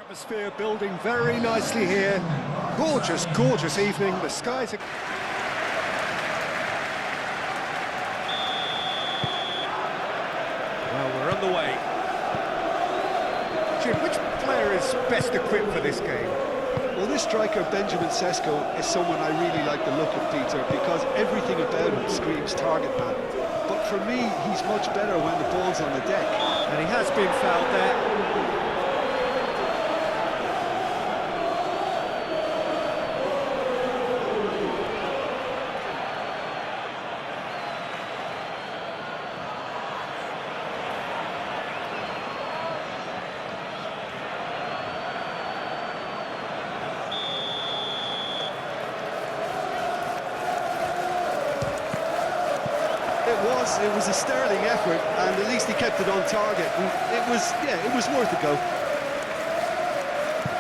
Atmosphere building very nicely here. Gorgeous, gorgeous evening. The skies are... Well, we're on the way. Jim, which player is best equipped for this game? Well, this striker, Benjamin Sesko, is someone I really like the look of, Peter, because everything about him screams target man. But for me, he's much better when the ball's on the deck. And he has been fouled there. It was a sterling effort, and at least he kept it on target. And it was worth a go.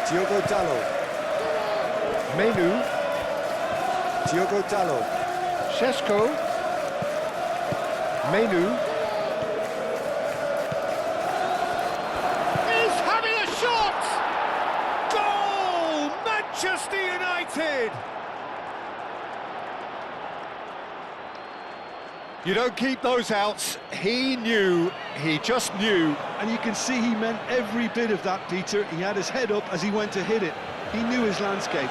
Diogo Dalot. Menu. Diogo Dalot. Sesko. Menu. He's having a shot! Goal! Manchester United! You don't keep those outs. He knew, he just knew. And you can see he meant every bit of that, Peter. He had his head up as he went to hit it. He knew his landscape.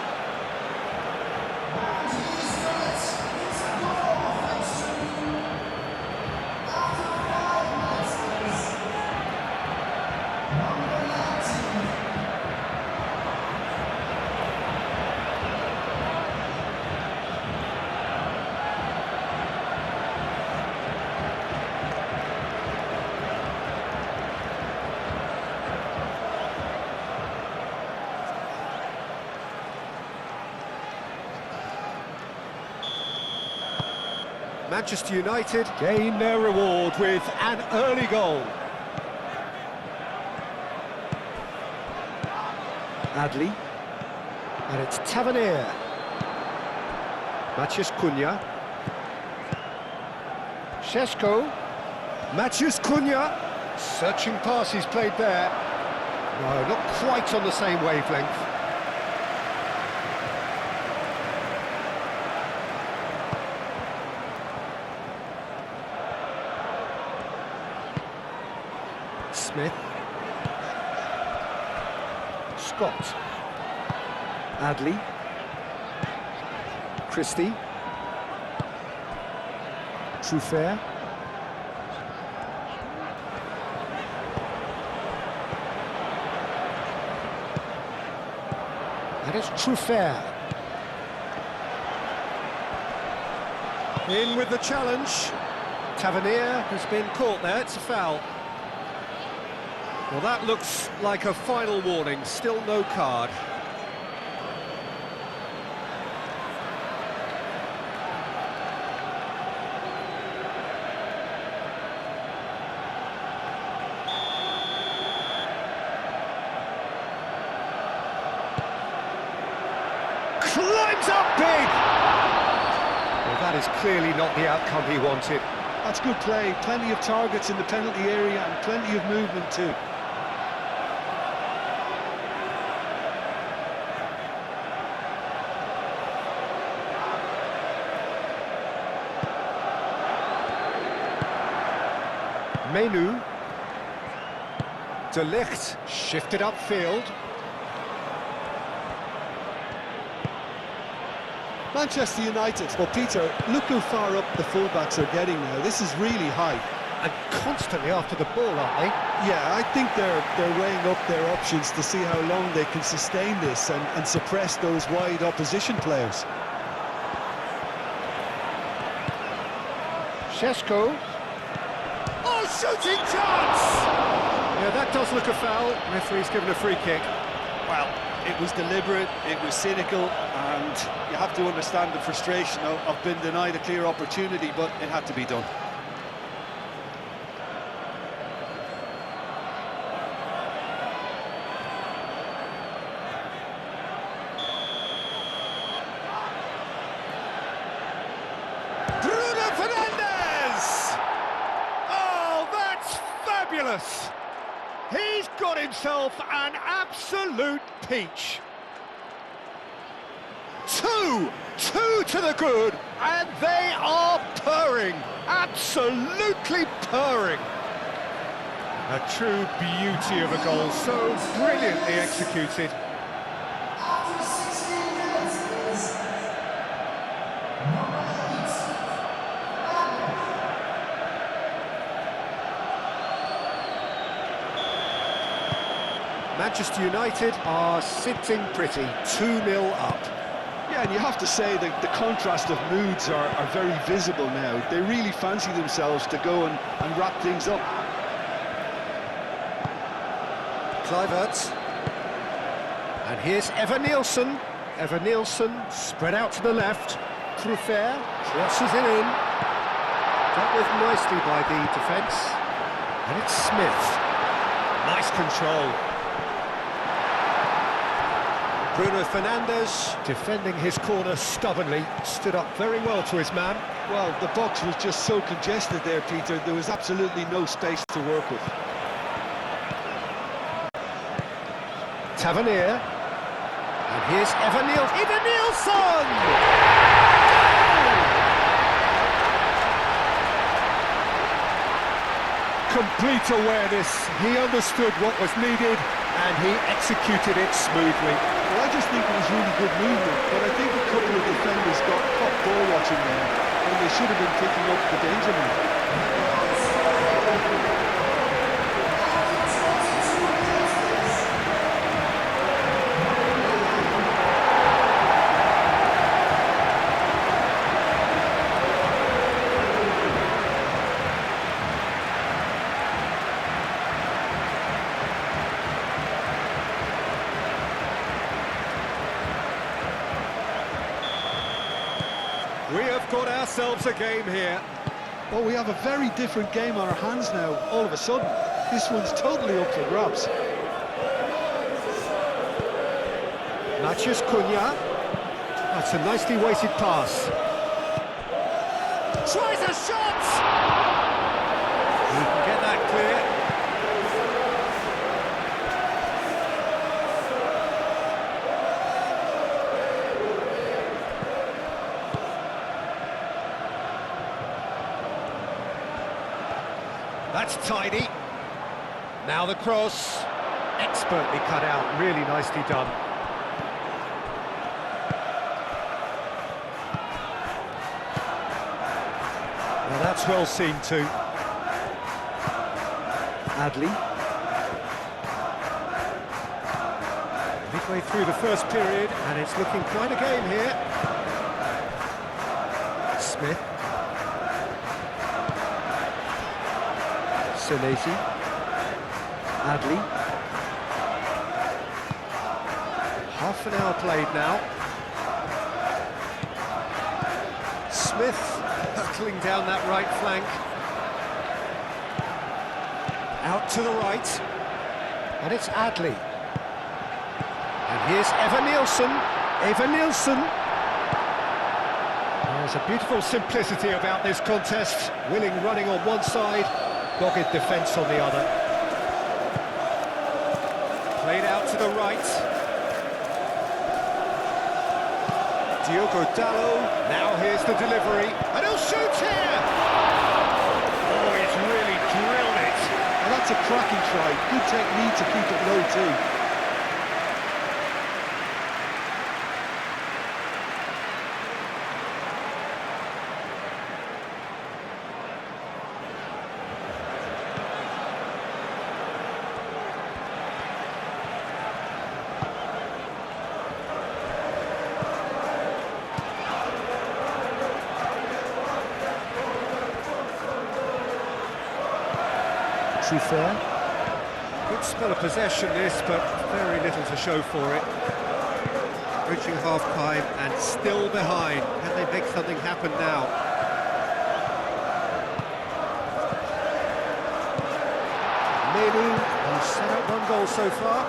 Manchester United gain their reward with an early goal. Adli. And it's Tavernier. Matheus Cunha. Sesko. Matheus Cunha. Searching pass he's played there. No, not quite on the same wavelength. Smith. Scott. Adli. Christie. Truffert. And it's Truffert. In with the challenge. Tavernier has been caught there, it's a foul. Well, that looks like a final warning, still no card. Climbs up big! Well, that is clearly not the outcome he wanted. That's good play. Plenty of targets in the penalty area and plenty of movement too. Menu. De Ligt shifted upfield. Manchester United. Well, Peter, look how far up the fullbacks are getting now. This is really high. And constantly after the ball, aren't they? Yeah, I think they're weighing up their options to see how long they can sustain this and suppress those wide opposition players. Sesko. Oh, shooting chance! Yeah, that does look a foul. Referee's given a free kick. Well, it was deliberate, it was cynical, and you have to understand the frustration of being denied a clear opportunity, but it had to be done. He's got himself an absolute peach. Two to the good, and they are purring, absolutely purring. A true beauty of a goal, so brilliantly executed. Manchester United are sitting pretty, 2-0 up. Yeah, and you have to say that the contrast of moods are very visible now. They really fancy themselves to go and wrap things up. Kluivert. And here's Evan-Nielsen. Evan-Nielsen spread out to the left. Truffert crosses it in. Dealt with nicely by the defence. And it's Smith. Nice control. Bruno Fernandes, defending his corner stubbornly, stood up very well to his man. Well, the box was just so congested there, Peter. There was absolutely no space to work with. Tavernier. And here's Evan-Nielsen. Evan-Nielsen! Complete awareness. He understood what was needed and he executed it smoothly. Well, I just think it was really good movement, but I think a couple of defenders got caught ball watching there, and they should have been picking up the danger man. We have got ourselves a game here. Well, we have a very different game on our hands now, all of a sudden. This one's totally up for grabs. Matheus Cunha. That's a nicely weighted pass. Tries a shot! He can get that clear. That's tidy. Now the cross. Expertly cut out, really nicely done. Now that's well seen too. Adley. Midway through the first period, and it's looking quite a game here. Smith. Senesi. Adley. Half an hour played now. Smith hurtling down that right flank. Out to the right. And it's Adley. And here's Evan-Nielsen. Evan-Nielsen. There's a beautiful simplicity about this contest. Willing running on one side, dogged defence on the other. Played out to the right. Diogo Dalot. Now here's the delivery. And he'll shoot here! Oh, he's really drilled it. Well, that's a cracking try. Good technique to keep it low too. Truffert. Good spell of possession this, but very little to show for it. Reaching half-time and still behind. Can they make something happen now? Menu, who's set up one goal so far.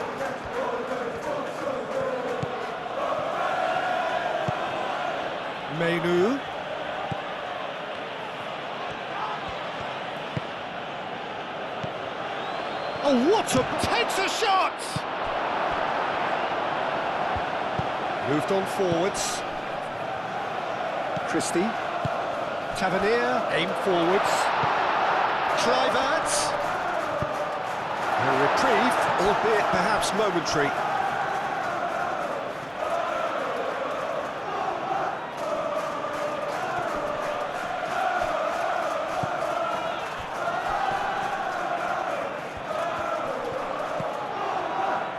Menu. Oh, What a... takes a shot! Moved on forwards. Christie. Tavernier, aim forwards. Kluivert. A reprieve, albeit perhaps momentary.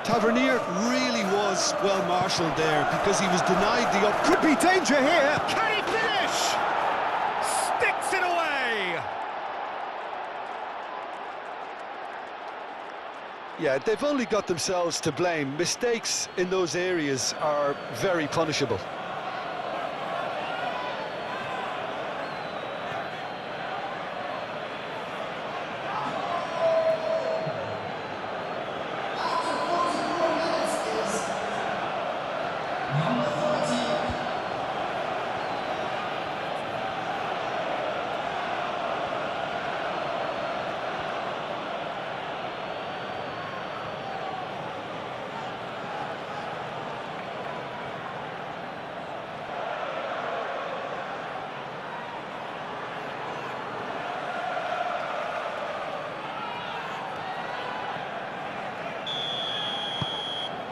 Tavernier really was well marshalled there because he was denied the up. Could be danger here. Can he finish? Sticks it away. Yeah, they've only got themselves to blame. Mistakes in those areas are very punishable.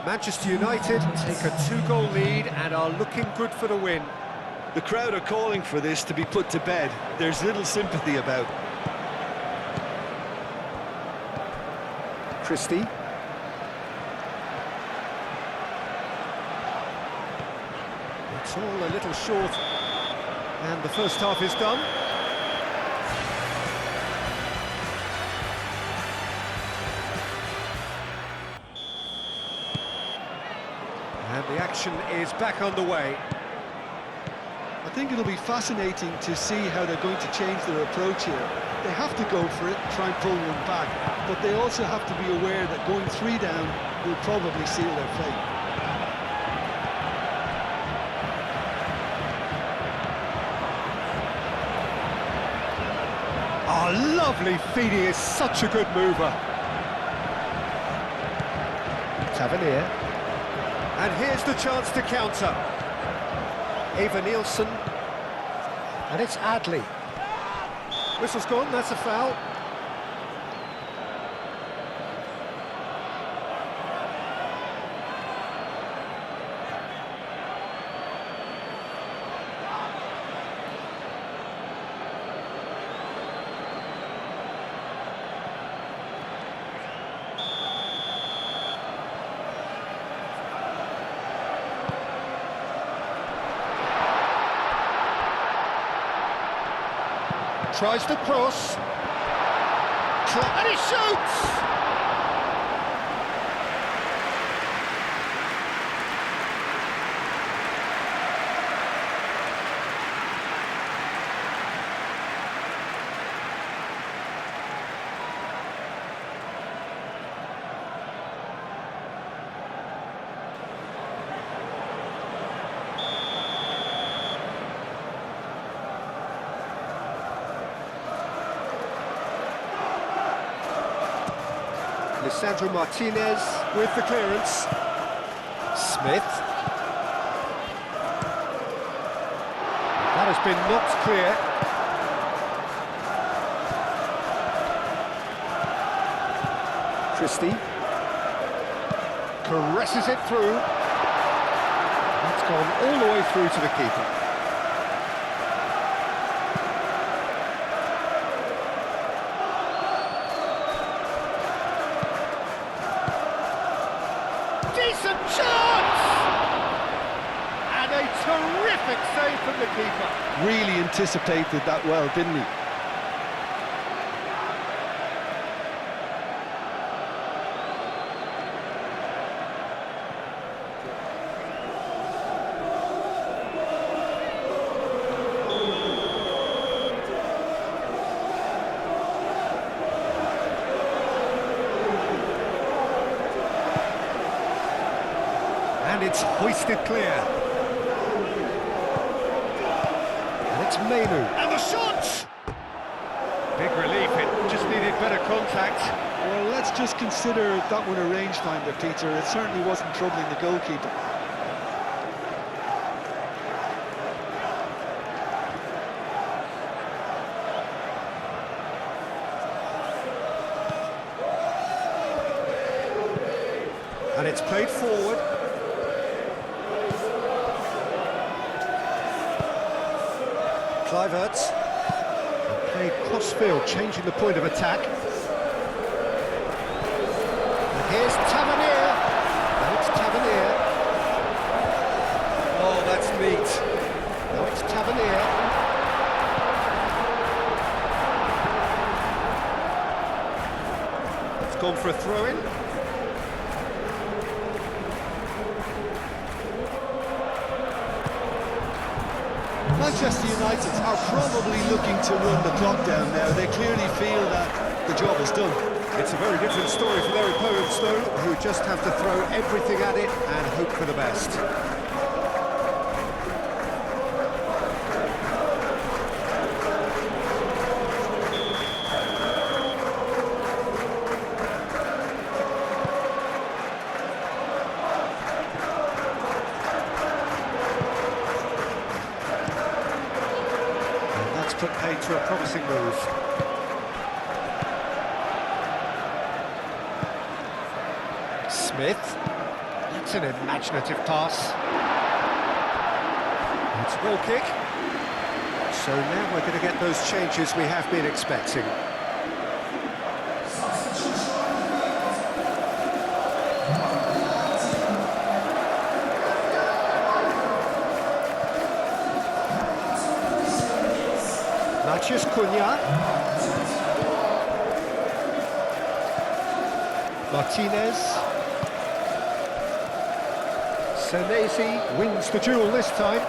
Manchester United take a 2-goal lead and are looking good for the win. The crowd are calling for this to be put to bed. There's little sympathy about. Christie. It's all a little short, and the first half is done. And the action is back underway. I think it'll be fascinating to see how they're going to change their approach here. They have to go for it, try and pull one back, but they also have to be aware that going 3 down will probably seal their fate. Oh, lovely feed, he is such a good mover. Tavernier. And here's the chance to counter. Eva Nielsen. And it's Adley. Whistle's gone, that's a foul. Tries to cross. And he shoots! Lisandro Martinez with the clearance. Smith. That has been knocked clear. Christie. Caresses it through. It's gone all the way through to the keeper. Decent chance! And a terrific save from the keeper. Really anticipated that well, didn't he? And it's hoisted clear. And it's Mainu. And the shot! Big relief, it just needed better contact. Well, let's just consider that one a rangefinder, Peter. It certainly wasn't troubling the goalkeeper. And it's played forward. Cliverts. Played cross-field, changing the point of attack. And here's Tavernier. Now it's Tavernier. Oh, that's neat. Now it's Tavernier. It's gone for a throw-in. Manchester United are probably looking to run the clock down now. They clearly feel that the job is done. It's a very different story for their opponents, though, who just have to throw everything at it and hope for the best. And that's put paid to a promising move. Smith, that's an imaginative pass. It's a goal kick. So now we're going to get those changes we have been expecting. Matheus Cunha. Martinez. Senesi wins the duel this time.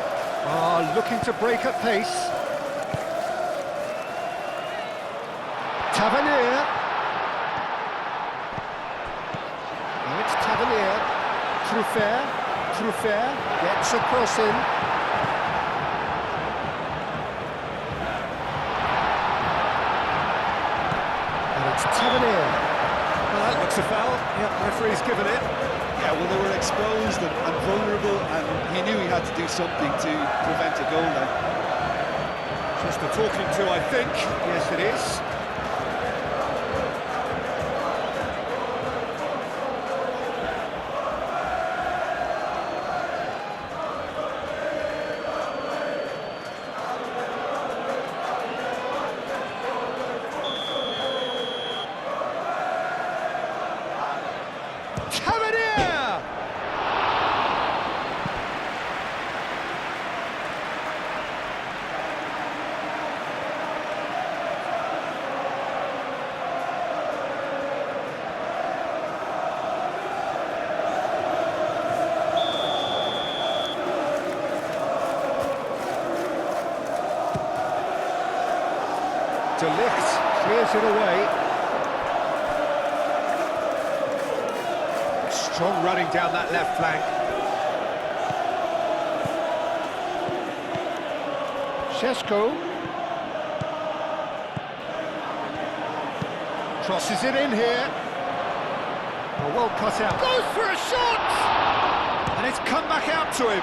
Looking to break at pace. Tavernier. Now it's Tavernier. Truffert gets a cross in. And it's Tavernier. Well, that looks a foul. Yep, referee's given it. Yeah, well, they were exposed and vulnerable, and he knew he had to do something to prevent a goal then. Just a talking to, I think. Yes, it is. Tavernier! De Ligt clears it away. Strong running down that left flank. Šeško crosses it in here. Well cut out. Goes for a shot! And it's come back out to him.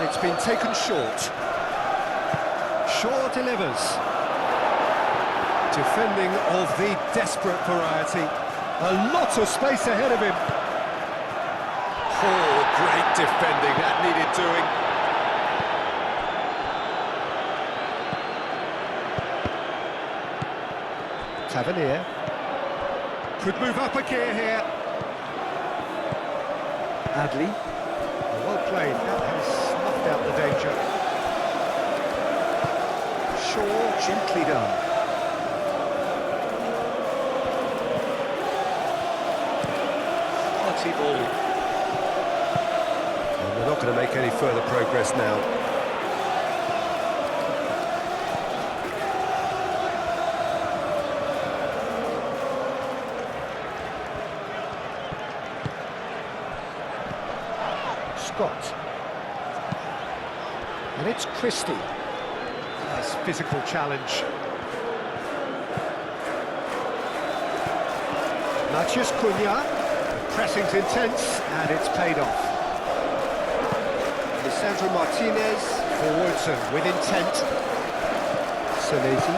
It's been taken short. Shaw delivers. Defending of the desperate variety. A lot of space ahead of him. Oh, great defending. That needed doing. Tavernier. Could move up a gear here. Adley. Well played. That has snuffed out the danger. Shaw gently done. quality ball. And we're not going to make any further progress now. Scott. And it's Christie. Nice physical challenge. Matheus Cunha. Pressing's intense, and it's paid off. Lisandro Martinez. Forwards and with intent. Senesi.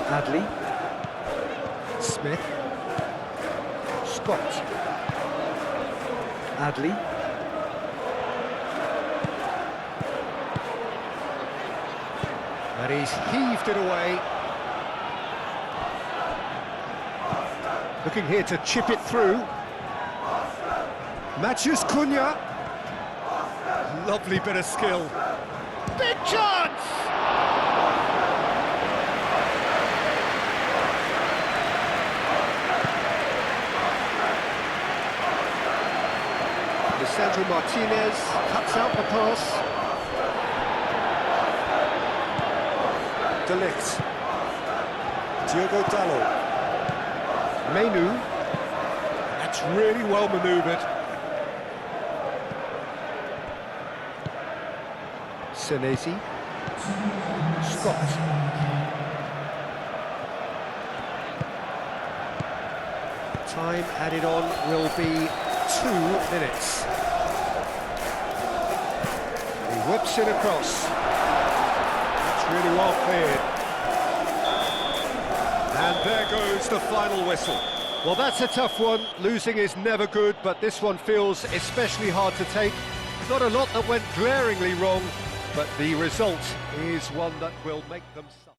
Adley. Smith. Scott. Adley. And he's heaved it away. Looking here to chip it through. Matheus Cunha. Lovely bit of skill. Big chance! Lisandro Martinez cuts out the pass. De Ligt. Diogo Dalot. Menu. That's really well manoeuvred. Senesi. Scott. Time added on will be 2 minutes. He whips it across. That's really well cleared. And there goes the final whistle. Well, that's a tough one. Losing is never good, but this one feels especially hard to take. Not a lot that went glaringly wrong, but the result is one that will make them suffer.